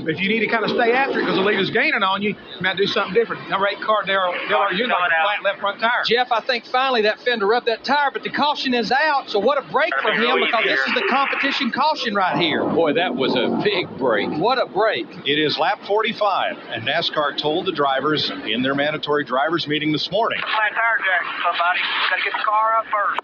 If you need to kind of stay after it because the leader's gaining on you, you might do something different. Number 8 car, Dale Arjuna, like a flat left front tire. Jeff, I think finally that fender rubbed that tire, but the caution is out. So what a break for him, because this is the competition caution right here. Boy, that was a big break. What a break. It is lap 45, and NASCAR told the drivers in their mandatory drivers meeting this morning Flat tire jack, somebody. Got to get the car up first.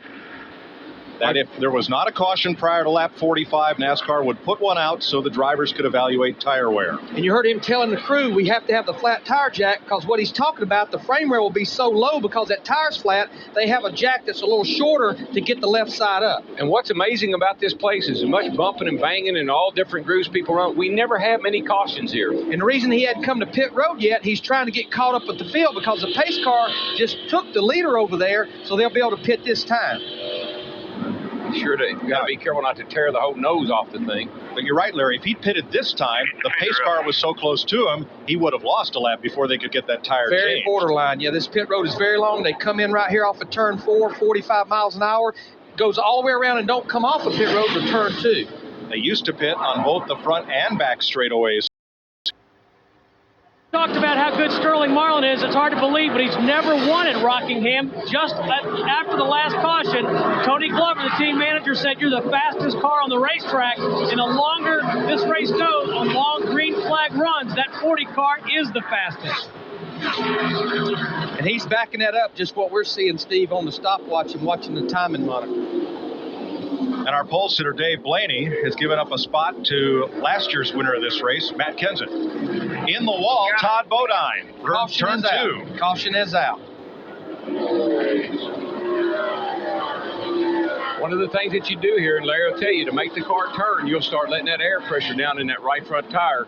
that if there was not a caution prior to lap 45, NASCAR would put one out so the drivers could evaluate tire wear. And you heard him telling the crew we have to have the flat tire jack, because what he's talking about, the frame rail will be so low because that tire's flat, they have a jack that's a little shorter to get the left side up. And what's amazing about this place is as much bumping and banging and all different grooves people run, we never have many cautions here. And the reason he hadn't come to pit road yet, he's trying to get caught up with the field because the pace car just took the leader over there, so they'll be able to pit this time. Sure, you got to be careful not to tear the whole nose off the thing. But you're right, Larry. If he'd pitted this time, the pace car was so close to him, he would have lost a lap before they could get that tire Very changed. borderline. Yeah, this pit road is very long. They come in right here off of turn 4, 45 miles an hour, goes all the way around and don't come off of pit road to turn 2. They used to pit on both the front and back straightaways. Talked about how good Sterling Marlin is. It's hard to believe, but he's never won at Rockingham. Just after the last caution, Tony Glover, the team manager, said you're the fastest car on the racetrack. And the longer this race goes on long green flag runs, that 40 car is the fastest. And he's backing that up, just what we're seeing, Steve, on the stopwatch and watching the timing monitor. And our pole sitter, Dave Blaney, has given up a spot to last year's winner of this race, Matt Kenseth. In the wall, Todd Bodine, turn 2. Caution is out. One of the things that you do here, and Larry will tell you, to make the car turn, you'll start letting that air pressure down in that right front tire.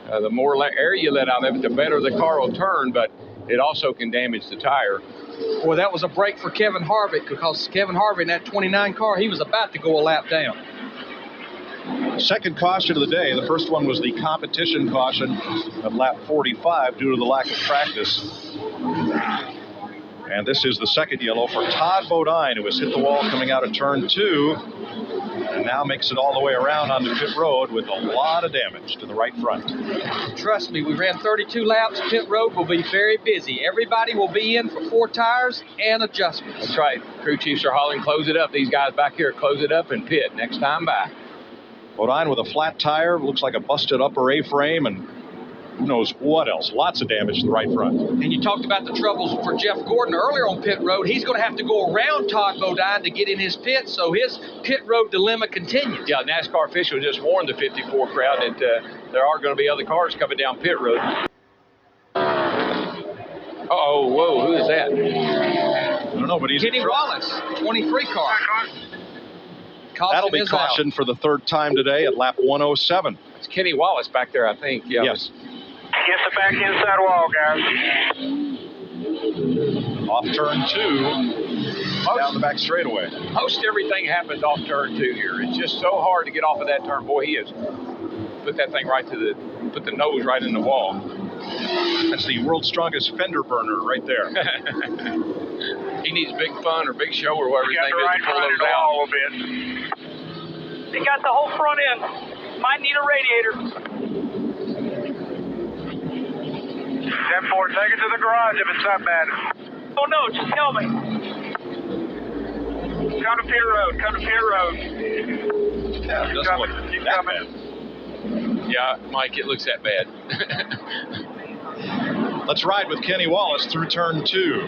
The more air you let out of it, the better the car will turn, but it also can damage the tire. Boy, that was a break for Kevin Harvick, because Kevin Harvick in that 29 car, he was about to go a lap down. Second caution of the day. The first one was the competition caution of lap 45 due to the lack of practice. And this is the second yellow for Todd Bodine, who has hit the wall coming out of turn 2 and now makes it all the way around onto pit road with a lot of damage to the right front. Trust me, we ran 32 laps. Pit road will be very busy. Everybody will be in for 4 tires and adjustments. That's right. Crew chiefs are hollering, close it up. These guys back here, close it up and pit next time by. Bodine with a flat tire, looks like a busted upper A-frame, and who knows what else. Lots of damage to the right front. And you talked about the troubles for Jeff Gordon earlier on pit road. He's going to have to go around Todd Bodine to get in his pit, so his pit road dilemma continues. Yeah, NASCAR official just warned the 54 crowd that there are going to be other cars coming down pit road. Uh-oh, whoa, who is that? I don't know, but he's Kenny Wallace, 23 car. That'll be cautioned for the third time today at lap 107. It's Kenny Wallace back there, I think. Yeah, yes. Get the back inside wall, guys. Off turn 2, down the back straightaway. Most everything happens off turn 2 here. It's just so hard to get off of that turn. Boy, he has put that thing right to put the nose right in the wall. That's the world's strongest fender burner right there. He needs big fun or big show or whatever his name is to pull those out. A little bit. He got the whole front end. Might need a radiator. 10-4, take it to the garage if it's that bad. Oh no, just tell me. Come to pit road, come to pit road. Yeah, it doesn't look that bad. Yeah, Mike, it looks that bad. Let's ride with Kenny Wallace through turn 2.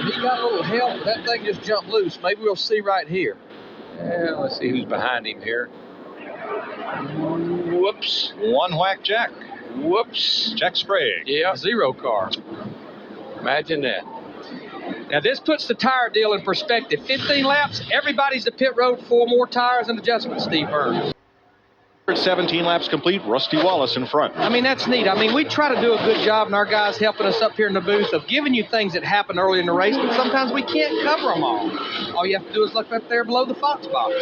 He got a little help. That thing just jumped loose. Maybe we'll see right here. Yeah, let's see who's behind him here. Whoops. One whack Jack. Whoops. Jack Sprague. Yeah. 0 car. Imagine that. Now this puts the tire deal in perspective. 15 laps, everybody's to pit road, 4 more tires and adjustments, Steve Burns. 17 laps complete, Rusty Wallace in front. I mean, that's neat. I mean, we try to do a good job, and our guys helping us up here in the booth of giving you things that happen early in the race, but sometimes we can't cover them all. All you have to do is look up there below the Fox box.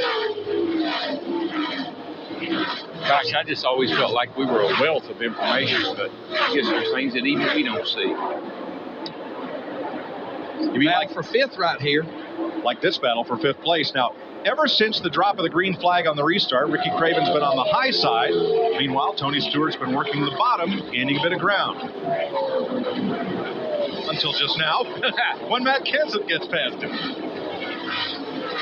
Gosh, I just always felt like we were a wealth of information, but I guess there's things that even we don't see. You mean like for 5th right here? Like this battle for 5th place. Now, ever since the drop of the green flag on the restart, Ricky Craven's been on the high side. Meanwhile, Tony Stewart's been working the bottom, gaining a bit of ground. Until just now, when Matt Kenseth gets past him.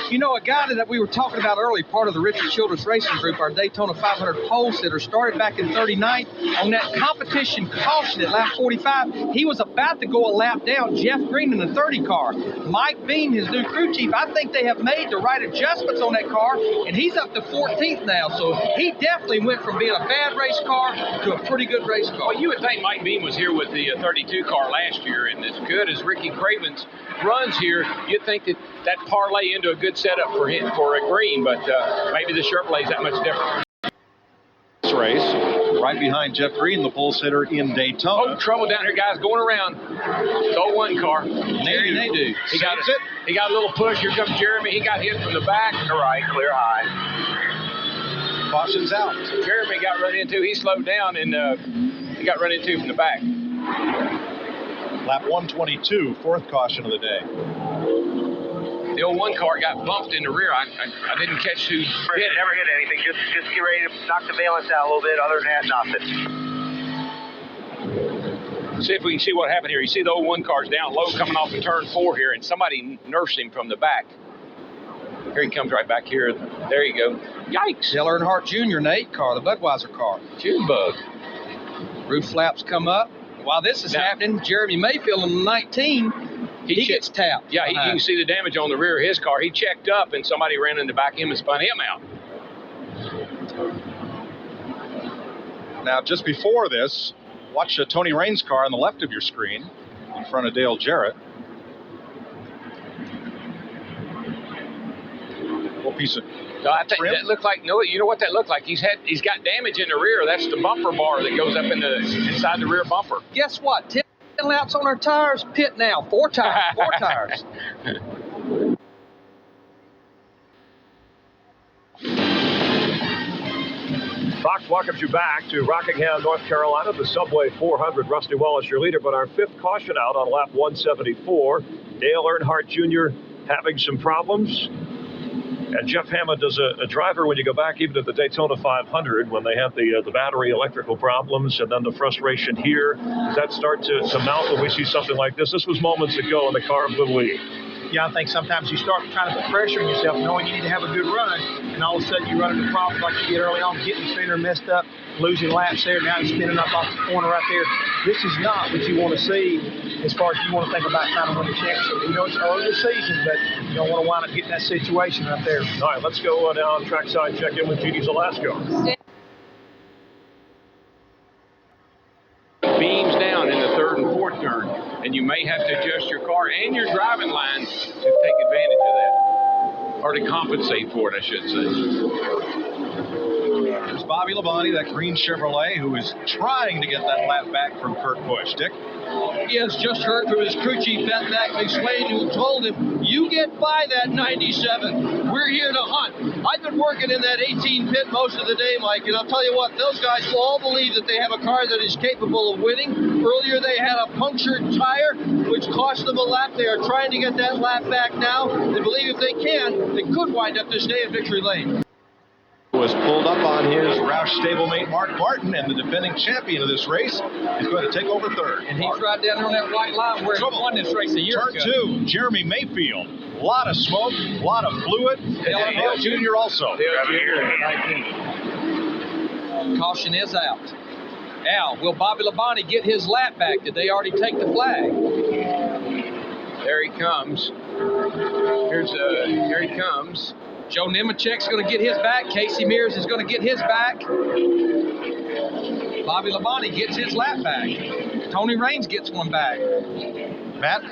You know, a guy that we were talking about earlier, part of the Richard Childress Racing Group, our Daytona 500 pole sitter, started back in 39th on that competition caution at lap 45. He was about to go a lap down, Jeff Green in the 30 car. Mike Beam, his new crew chief, I think they have made the right adjustments on that car, and he's up to 14th now. So he definitely went from being a bad race car to a pretty good race car. Well, you would think Mike Beam was here with the 32 car last year, and as good as Ricky Craven's runs here, you'd think that parlay into a good setup for him for a Green, but maybe the Chevrolet's that much different. This race, right behind Jeff Green, the pole sitter in Daytona. Oh, trouble down here, guys, going around. The 01 car. Maybe they do. He got a little push. Here comes Jeremy. He got hit from the back. All right, clear high. Caution's out. Jeremy got run into. He slowed down, and he got run into from the back. Lap 122, 4th caution of the day. The 01 car got bumped in the rear. I didn't catch who hit it. Never hit anything. Just get ready to knock the valence out a little bit. Other than that, nothing. See if we can see what happened here. You see the 01 car's down low coming off of turn 4 here, and somebody nursed him from the back. Here he comes right back here. There you go. Yikes. Dale Earnhardt Jr. in the 8 car, the Budweiser car. June bug. Roof flaps come up. While this is happening, Jeremy Mayfield in the 19, he gets tapped. Yeah, you can see the damage on the rear of his car. He checked up, and somebody ran in the back of him and spun him out. Now, just before this, watch Tony Raines' car on the left of your screen in front of Dale Jarrett. Little piece of I think that looked like, you know what that looked like? He's got damage in the rear. That's the bumper bar that goes up inside the rear bumper. Guess what? 10 laps on our tires, pit now. 4 tires. 4 tires. Fox welcomes you back to Rockingham, North Carolina. The Subway 400, Rusty Wallace, your leader, but our 5th caution out on lap 174. Dale Earnhardt Jr. having some problems. And Jeff Hammond does a driver when you go back even to the Daytona 500 when they have the battery electrical problems and then the frustration here. Does that start to mount when we see something like this? This was moments ago in the car of Little League. Yeah, I think sometimes you start trying to put pressure on yourself, knowing you need to have a good run, and all of a sudden you run into problems like you did early on, getting the spinner messed up, losing laps there, now you're spinning up off the corner right there. This is not what you want to see as far as you want to think about trying to win the championship. You know, it's early in the season, but you don't want to wind up getting that situation right there. All right, let's go now on trackside, check in with G.D. Zalasko. Beams down in the 3rd and 4th turn, and you may have to adjust your car and your driving line to take advantage of that, or to compensate for it, I should say. There's Bobby Labonte, that green Chevrolet, who is trying to get that lap back from Kurt Busch. Dick? He has just heard from his crew chief, Pat McSwain, who told him, you get by that 97. We're here to hunt. I've been working in that 18 pit most of the day, Mike, and I'll tell you what, those guys will all believe that they have a car that is capable of winning. Earlier they had a punctured tire, which cost them a lap. They are trying to get that lap back now. They believe if they can, they could wind up this day in victory lane. Was pulled up on his Roush stablemate Mark Martin, and the defending champion of this race is going to take over 3rd. And he's right down there on that white line where he won this race a year ago. Turn 2, Jeremy Mayfield. A lot of smoke, a lot of fluid. Dale Jr. also. Caution is out. Now, will Bobby Labonte get his lap back? Did they already take the flag? There he comes. Here he comes. Joe Nemechek's going to get his back. Casey Mears is going to get his back. Bobby Labonte gets his lap back. Tony Raines gets one back. Matt?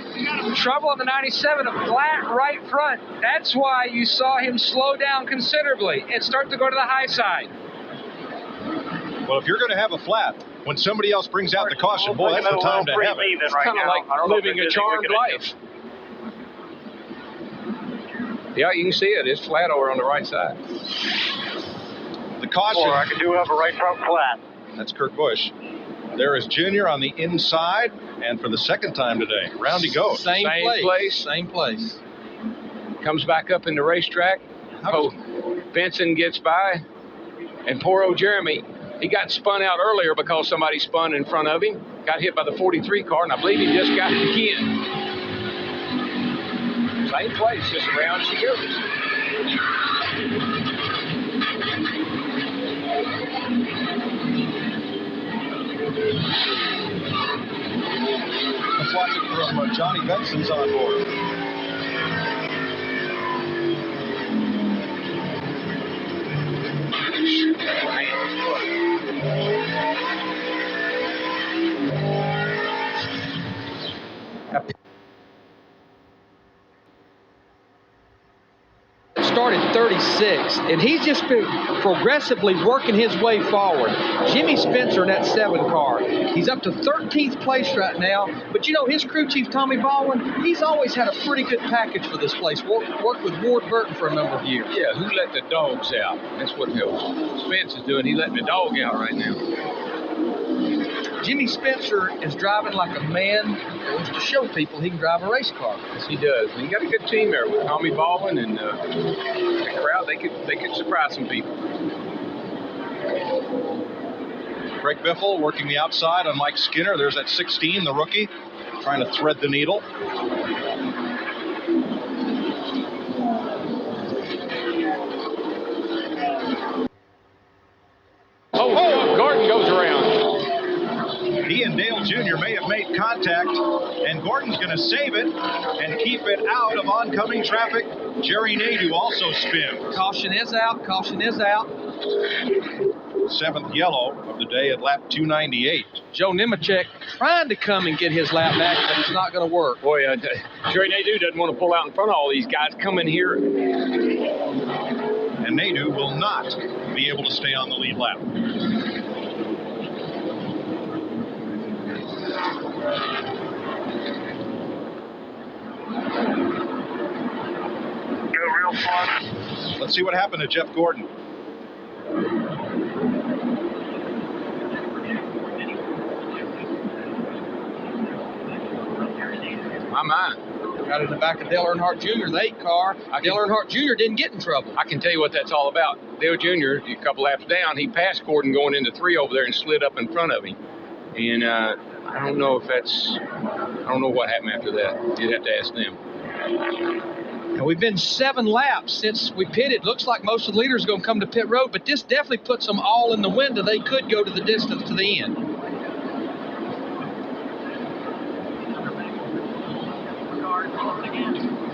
Trouble on the 97, a flat right front. That's why you saw him slow down considerably and start to go to the high side. Well, if you're going to have a flat, when somebody else brings out the caution, boy, that's the time to have it. It's kind of like living a charmed life. Yeah, you can see it. It's flat over on the right side. The caution. Or I could do have a right front flat. That's Kurt Busch. There is Junior on the inside, and for the second time today, round he goes. Same place. Comes back up in the racetrack. Benson gets by, and poor old Jeremy, he got spun out earlier because somebody spun in front of him. Got hit by the 43 car, and I believe he just got it again. Same place, just around she goes. Let's watch it from Johnny Benson's on board. Started 36th, and he's just been progressively working his way forward. Jimmy Spencer in that 7 car, he's up to 13th place right now, but you know, his crew chief, Tommy Baldwin, he's always had a pretty good package for this place. Worked with Ward Burton for a number of years. Yeah, who let the dogs out? That's what Spence is doing. He's letting the dog out right now. Jimmy Spencer is driving like a man who wants to show people he can drive a race car. Yes, he does. He got a good team there with Tommy Baldwin and the crowd. They could surprise some people. Greg Biffle working the outside on Mike Skinner. There's that 16, the rookie, trying to thread the needle. Gordon goes around. He and Dale Jr. may have made contact, and Gordon's going to save it and keep it out of oncoming traffic. Jerry Nadeau also spins. Caution is out. 7th yellow of the day at lap 298. Joe Nemechek trying to come and get his lap back, but it's not going to work. Boy, Jerry Nadeau doesn't want to pull out in front of all these guys coming here. And Nadeau will not be able to stay on the lead lap. Real fun. Let's see what happened to Jeff Gordon. My. Got in the back of Dale Earnhardt Jr., the 8 car. Dale Earnhardt Jr. didn't get in trouble. I can tell you what that's all about. Dale Jr., a couple laps down, he passed Gordon going into 3 over there and slid up in front of him. And I don't know what happened after that. You'd have to ask them. And we've been 7 laps since we pitted. Looks like most of the leaders are going to come to pit road, but this definitely puts them all in the window. They could go to the distance to the end.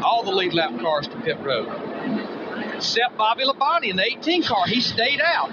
All the lead lap cars to pit road. Except Bobby Labonte in the 18 car. He stayed out.